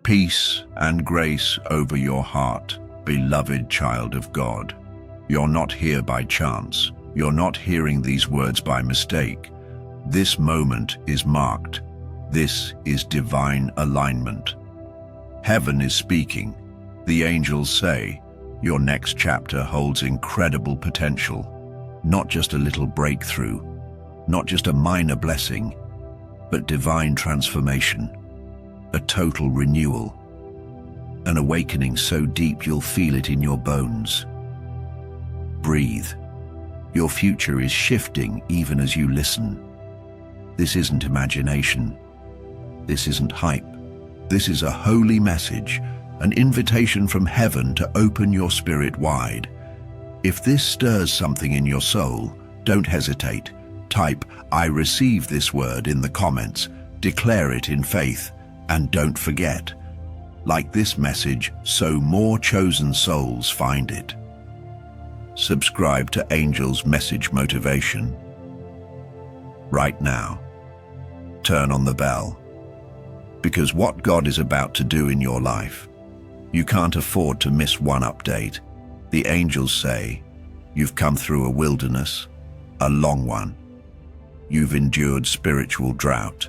Peace and grace over your heart, beloved child of God. You're not here by chance. You're not hearing these words by mistake. This moment is marked. This is divine alignment. Heaven is speaking. The angels say, your next chapter holds incredible potential. Not just a little breakthrough, not just a minor blessing, but divine transformation, a total renewal, an awakening so deep you'll feel it in your bones. Breathe. Your future is shifting even as you listen. This isn't imagination. This isn't hype. This is a holy message, an invitation from heaven to open your spirit wide. If this stirs something in your soul, don't hesitate. Type, I receive this word in the comments, declare it in faith, and don't forget, like this message, so more chosen souls find it. Subscribe to Angel's Message Motivation right now. Turn on the bell, because what God is about to do in your life, you can't afford to miss one update. The angels say, you've come through a wilderness, a long one. You've endured spiritual drought,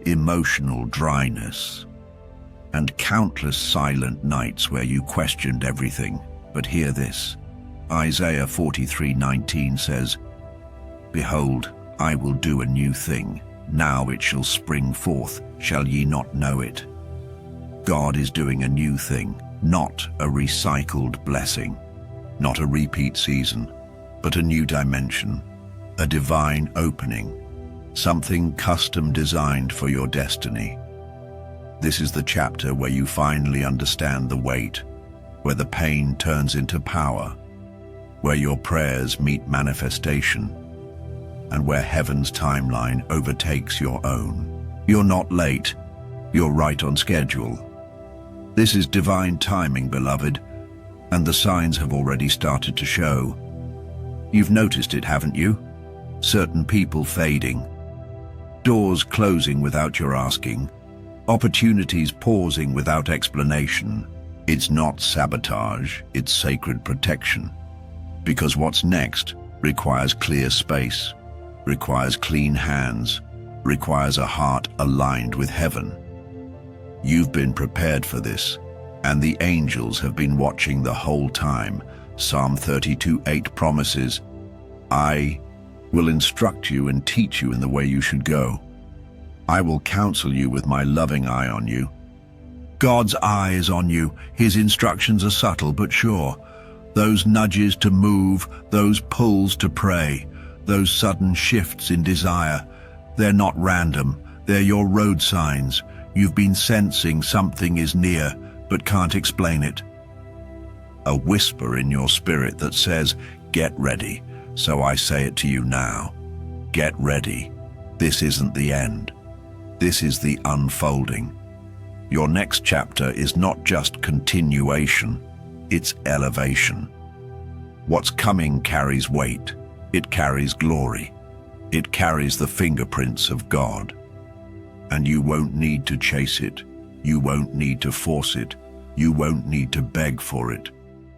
emotional dryness, and countless silent nights where you questioned everything. But hear this. Isaiah 43:19 says, behold, I will do a new thing. Now it shall spring forth. Shall ye not know it? God is doing a new thing, not a recycled blessing, not a repeat season, but a new dimension, a divine opening, something custom designed for your destiny. This is the chapter where you finally understand the weight, where the pain turns into power, where your prayers meet manifestation, and where heaven's timeline overtakes your own. You're not late, you're right on schedule. This is divine timing, beloved, and the signs have already started to show. You've noticed it, haven't you? Certain people fading, doors closing without your asking, opportunities pausing without explanation. It's not sabotage, it's sacred protection. Because what's next requires clear space, requires clean hands, requires a heart aligned with heaven. You've been prepared for this, and the angels have been watching the whole time. Psalm 32:8 promises, I will instruct you and teach you in the way you should go. I will counsel you with my loving eye on you. God's eye is on you. His instructions are subtle but sure. Those nudges to move, those pulls to pray, those sudden shifts in desire, they're not random. They're your road signs. You've been sensing something is near, but can't explain it. A whisper in your spirit that says, get ready. So I say it to you now. Get ready. This isn't the end. This is the unfolding. Your next chapter is not just continuation, it's elevation. What's coming carries weight. It carries glory. It carries the fingerprints of God. And you won't need to chase it. You won't need to force it. You won't need to beg for it.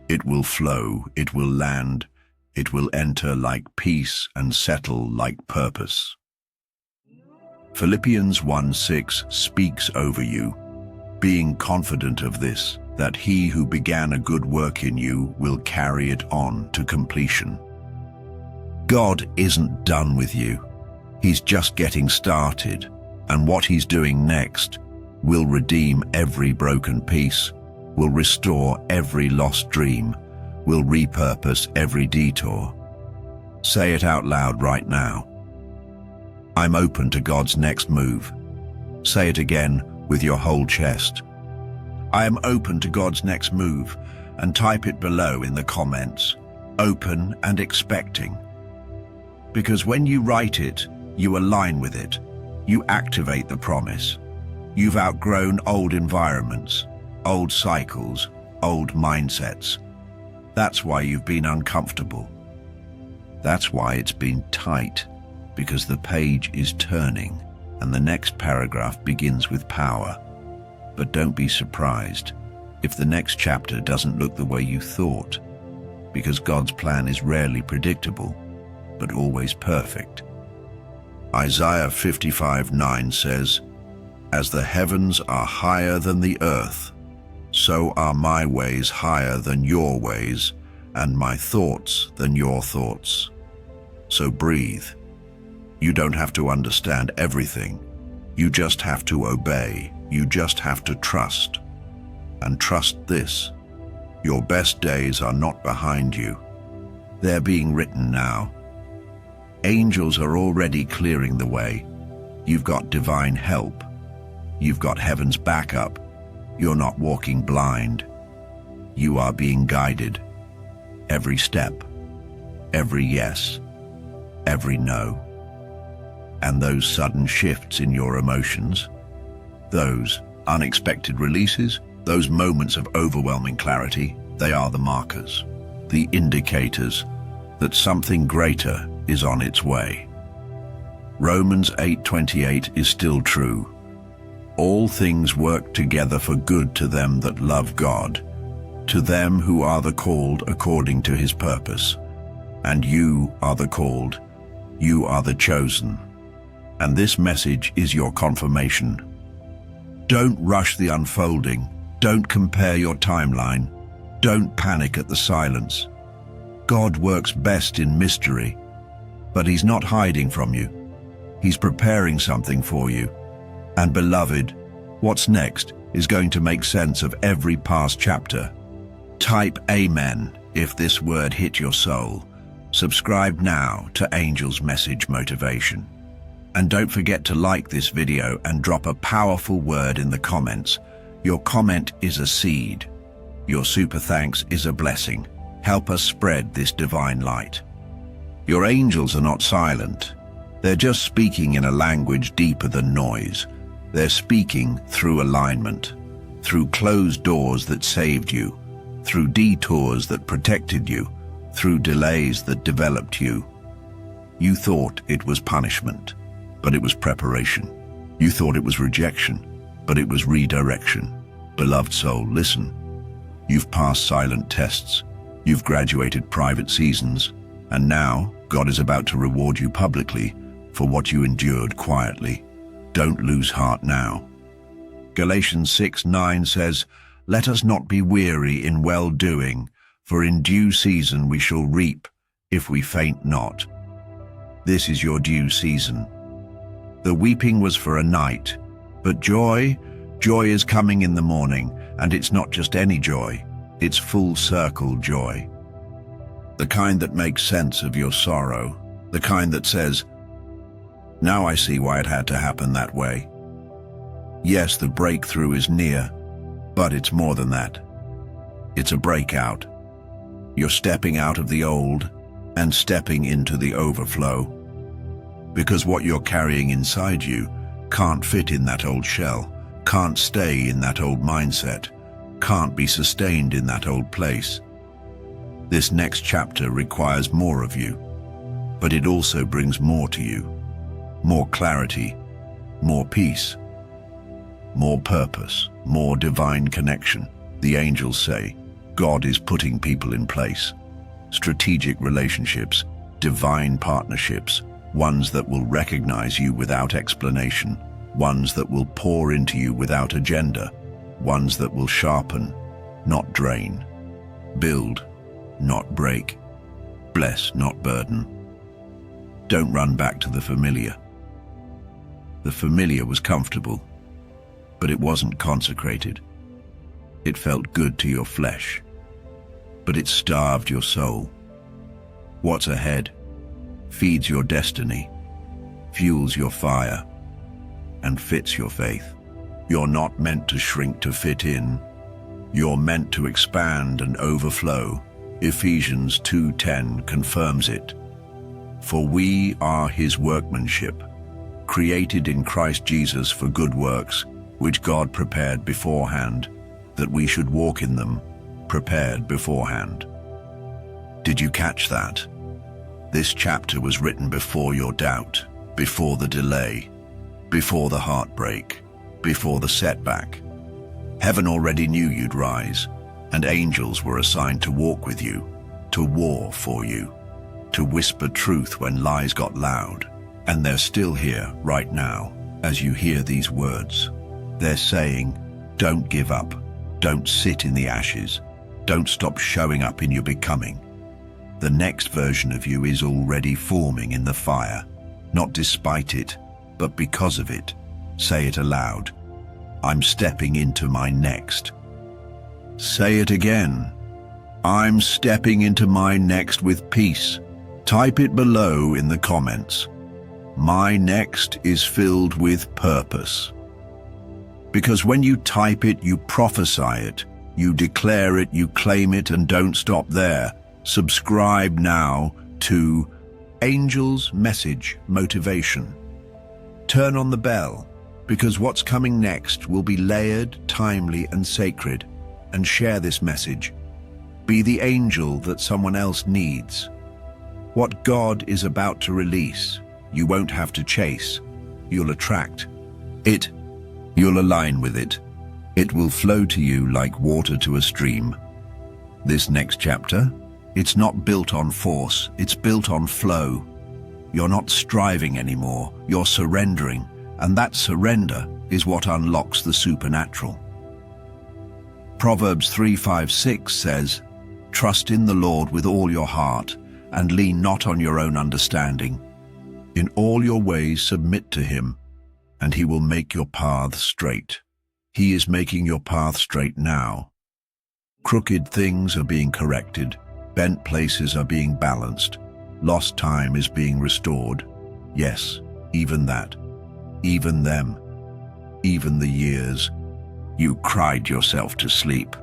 It will flow. It will land. It will enter like peace and settle like purpose. Philippians 1:6 speaks over you, being confident of this, that he who began a good work in you will carry it on to completion. God isn't done with you. He's just getting started, and what he's doing next will redeem every broken piece, will restore every lost dream, will repurpose every detour. Say it out loud right now. I'm open to God's next move. Say it again with your whole chest. I am open to God's next move, and type it below in the comments. Open and expecting. Because when you write it, you align with it. You activate the promise. You've outgrown old environments, old cycles, old mindsets. That's why you've been uncomfortable. That's why it's been tight, because the page is turning and the next paragraph begins with power. But don't be surprised if the next chapter doesn't look the way you thought, because God's plan is rarely predictable, but always perfect. Isaiah 55:9 says, "As the heavens are higher than the earth, so are my ways higher than your ways, and my thoughts than your thoughts." So breathe. You don't have to understand everything. You just have to obey. You just have to trust. And trust this: your best days are not behind you. They're being written now. Angels are already clearing the way. You've got divine help. You've got heaven's backup. You're not walking blind. You are being guided. Every step, every yes, every no. And those sudden shifts in your emotions, those unexpected releases, those moments of overwhelming clarity, they are the markers, the indicators that something greater is on its way. Romans 8:28 is still true. All things work together for good to them that love God, to them who are the called according to his purpose. And you are the called, you are the chosen. And this message is your confirmation. Don't rush the unfolding. Don't compare your timeline. Don't panic at the silence. God works best in mystery, but he's not hiding from you. He's preparing something for you. And beloved, what's next is going to make sense of every past chapter. Type Amen if this word hit your soul. Subscribe now to Angel's Message Motivation. And don't forget to like this video and drop a powerful word in the comments. Your comment is a seed. Your super thanks is a blessing. Help us spread this divine light. Your angels are not silent. They're just speaking in a language deeper than noise. They're speaking through alignment, through closed doors that saved you, through detours that protected you, through delays that developed you. You thought it was punishment, but it was preparation. You thought it was rejection, but it was redirection. Beloved soul, listen. You've passed silent tests. You've graduated private seasons. And now God is about to reward you publicly for what you endured quietly. Don't lose heart now. Galatians 6:9 says, "Let us not be weary in well-doing, for in due season we shall reap if we faint not." This is your due season. The weeping was for a night, but joy is coming in the morning, and it's not just any joy, it's full circle joy. The kind that makes sense of your sorrow, the kind that says, "Now I see why it had to happen that way." Yes, the breakthrough is near, but it's more than that. It's a breakout. You're stepping out of the old and stepping into the overflow. Because what you're carrying inside you can't fit in that old shell, can't stay in that old mindset, can't be sustained in that old place. This next chapter requires more of you, but it also brings more to you. More clarity, more peace, more purpose, more divine connection. The angels say, God is putting people in place. Strategic relationships, divine partnerships, ones that will recognize you without explanation, ones that will pour into you without agenda, ones that will sharpen, not drain, build, not break, bless, not burden. Don't run back to the familiar. The familiar was comfortable, but it wasn't consecrated. It felt good to your flesh, but it starved your soul. What's ahead feeds your destiny, fuels your fire, and fits your faith. You're not meant to shrink to fit in. You're meant to expand and overflow. Ephesians 2:10 confirms it. For we are his workmanship, created in Christ Jesus for good works, which God prepared beforehand, that we should walk in them, prepared beforehand. Did you catch that? This chapter was written before your doubt, before the delay, before the heartbreak, before the setback. Heaven already knew you'd rise, and angels were assigned to walk with you, to war for you, to whisper truth when lies got loud. And they're still here right now as you hear these words. They're saying, don't give up, don't sit in the ashes, don't stop showing up in your becoming. The next version of you is already forming in the fire, not despite it, but because of it. Say it aloud. I'm stepping into my next. Say it again. I'm stepping into my next with peace. Type it below in the comments. My next is filled with purpose. Because when you type it, you prophesy it, you declare it, you claim it, and don't stop there. Subscribe now to Angel's Message Motivation. Turn on the bell, because what's coming next will be layered, timely, and sacred. And share this message. Be the angel that someone else needs. What God is about to release, you won't have to chase. You'll attract it. You'll align with it. It will flow to you like water to a stream. This next chapter, it's not built on force, it's built on flow. You're not striving anymore, you're surrendering, and that surrender is what unlocks the supernatural. Proverbs 3:5-6 says, "Trust in the Lord with all your heart, and lean not on your own understanding. In all your ways submit to him, and he will make your path straight." He is making your path straight now. Crooked things are being corrected, bent places are being balanced, lost time is being restored. Yes, even that, even them, even the years you cried yourself to sleep.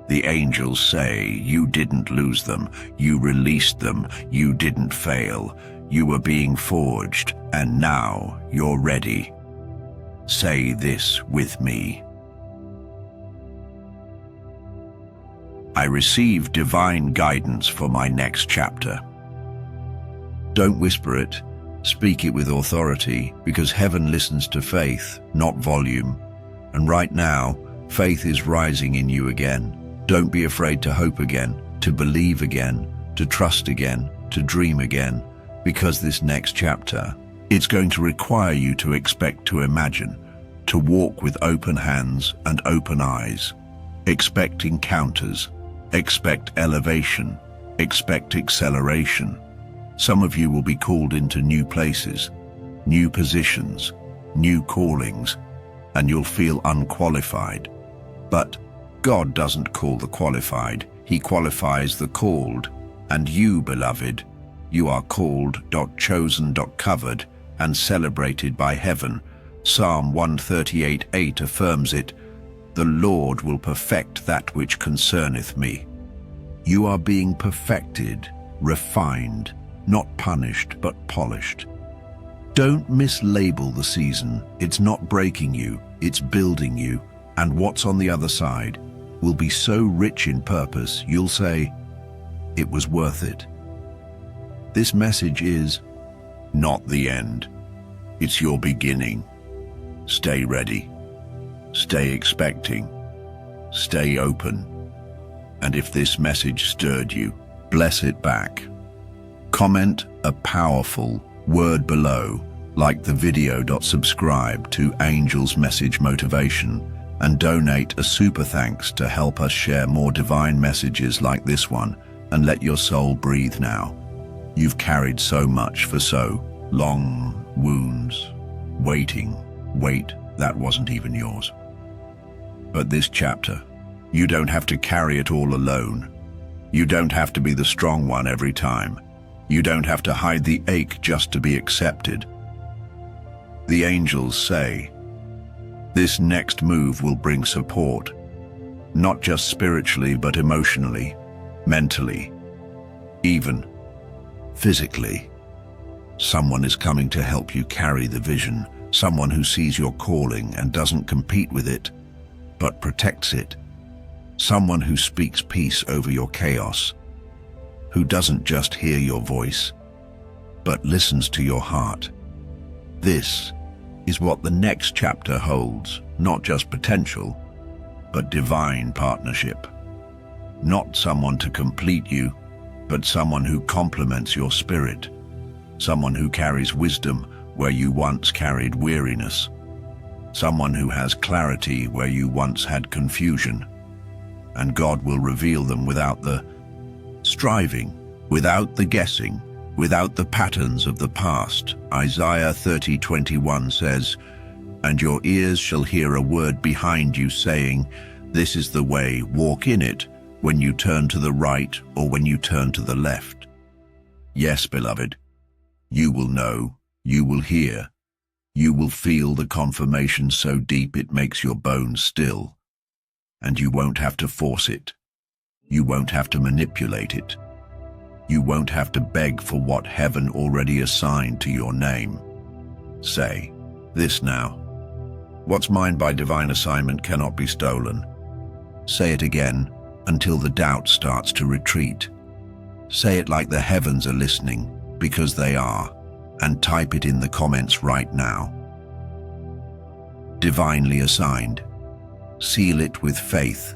The angels say you didn't lose them, you released them, you didn't fail, you were being forged, and now you're ready. Say this with me. I receive divine guidance for my next chapter. Don't whisper it, speak it with authority, because heaven listens to faith, not volume. And right now, faith is rising in you again. Don't be afraid to hope again, to believe again, to trust again, to dream again, because this next chapter, it's going to require you to expect to imagine, to walk with open hands and open eyes. Expect encounters, expect elevation, expect acceleration. Some of you will be called into new places, new positions, new callings, and you'll feel unqualified. But God doesn't call the qualified, he qualifies the called. And you, beloved, you are called, chosen, covered, and celebrated by heaven. Psalm 138:8 affirms it, "The Lord will perfect that which concerneth me." You are being perfected, refined, not punished but polished. Don't mislabel the season. It's not breaking you, it's building you, and what's on the other side will be so rich in purpose, you'll say, it was worth it. This message is not the end. It's your beginning. Stay ready. Stay expecting. Stay open. And if this message stirred you, bless it back. Comment a powerful word below, like the video. Subscribe to Angel's Message Motivation, and donate a super thanks to help us share more divine messages like this one, and let your soul breathe now. You've carried so much for so long, wounds, waiting, weight that wasn't even yours. But this chapter, you don't have to carry it all alone. You don't have to be the strong one every time. You don't have to hide the ache just to be accepted. The angels say, this next move will bring support, not just spiritually but emotionally, mentally, even physically. Someone is coming to help you carry the vision, someone who sees your calling and doesn't compete with it, but protects it. Someone who speaks peace over your chaos, who doesn't just hear your voice, but listens to your heart. This is what the next chapter holds, not just potential, but divine partnership. Not someone to complete you, but someone who complements your spirit. Someone who carries wisdom where you once carried weariness. Someone who has clarity where you once had confusion. And God will reveal them without the striving, without the guessing, without the patterns of the past. Isaiah 30:21 says, "And your ears shall hear a word behind you saying, 'This is the way, walk in it,' when you turn to the right or when you turn to the left." Yes, beloved, you will know, you will hear, you will feel the confirmation so deep it makes your bones still. And you won't have to force it. You won't have to manipulate it. You won't have to beg for what heaven already assigned to your name. Say this now. What's mine by divine assignment cannot be stolen. Say it again until the doubt starts to retreat. Say it like the heavens are listening, because they are, and type it in the comments right now. Divinely assigned. Seal it with faith.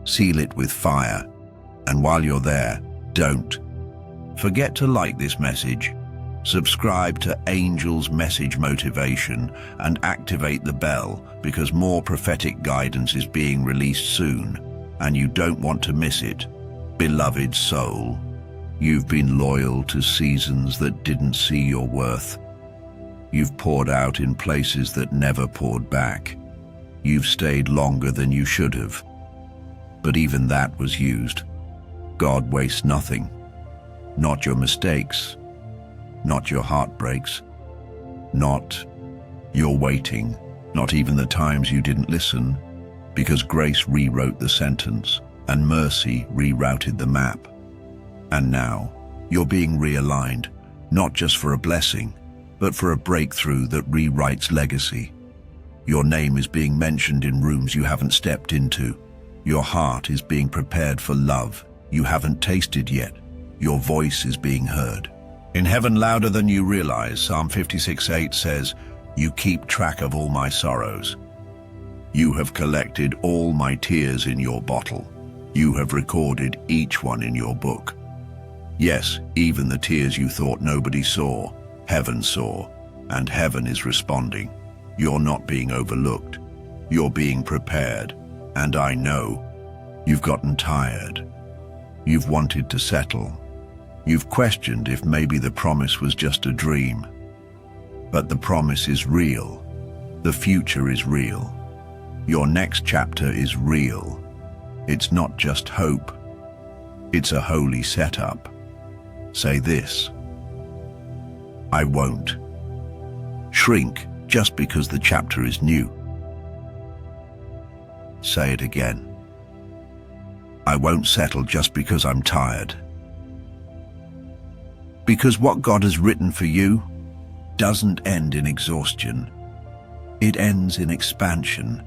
Seal it with fire. And while you're there, don't forget to like this message, subscribe to Angel's Message Motivation, and activate the bell, because more prophetic guidance is being released soon, and you don't want to miss it. Beloved soul, you've been loyal to seasons that didn't see your worth. You've poured out in places that never poured back. You've stayed longer than you should have. But even that was used. God wastes nothing. Not your mistakes, not your heartbreaks, not your waiting, not even the times you didn't listen, because grace rewrote the sentence and mercy rerouted the map. And now you're being realigned, not just for a blessing, but for a breakthrough that rewrites legacy. Your name is being mentioned in rooms you haven't stepped into. Your heart is being prepared for love you haven't tasted yet. Your voice is being heard. In heaven louder than you realize, Psalm 56:8 says, "You keep track of all my sorrows. You have collected all my tears in your bottle. You have recorded each one in your book." Yes, even the tears you thought nobody saw, heaven saw, and heaven is responding. You're not being overlooked. You're being prepared. And I know you've gotten tired. You've wanted to settle. You've questioned if maybe the promise was just a dream. But the promise is real. The future is real. Your next chapter is real. It's not just hope. It's a holy setup. Say this: I won't shrink just because the chapter is new. Say it again. I won't settle just because I'm tired. Because what God has written for you doesn't end in exhaustion. It ends in expansion.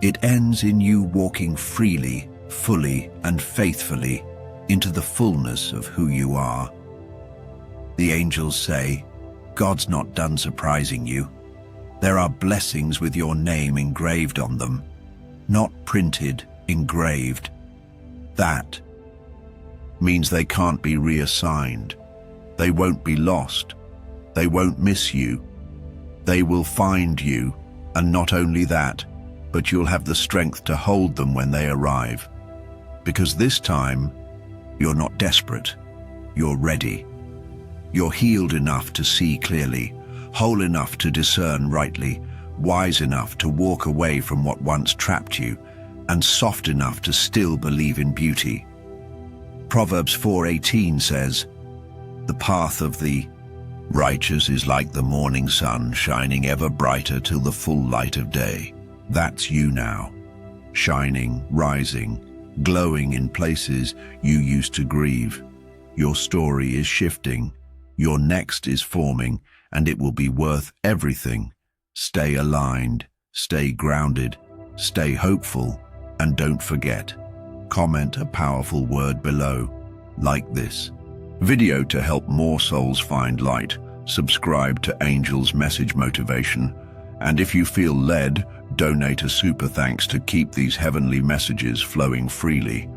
It ends in you walking freely, fully, and faithfully into the fullness of who you are. The angels say, God's not done surprising you. There are blessings with your name engraved on them. Not printed, engraved. That means they can't be reassigned. They won't be lost. They won't miss you. They will find you, and not only that, but you'll have the strength to hold them when they arrive. Because this time, you're not desperate. You're ready. You're healed enough to see clearly, whole enough to discern rightly, wise enough to walk away from what once trapped you, and soft enough to still believe in beauty. Proverbs 4:18 says, "The path of the righteous is like the morning sun, shining ever brighter till the full light of day." That's you now, shining, rising, glowing in places you used to grieve. Your story is shifting. Your next is forming, and it will be worth everything. Stay aligned, stay grounded, stay hopeful, and don't forget, comment a powerful word below, like this video to help more souls find light. Subscribe to Angel's Message Motivation, And if you feel led, donate a super thanks to keep these heavenly messages flowing freely.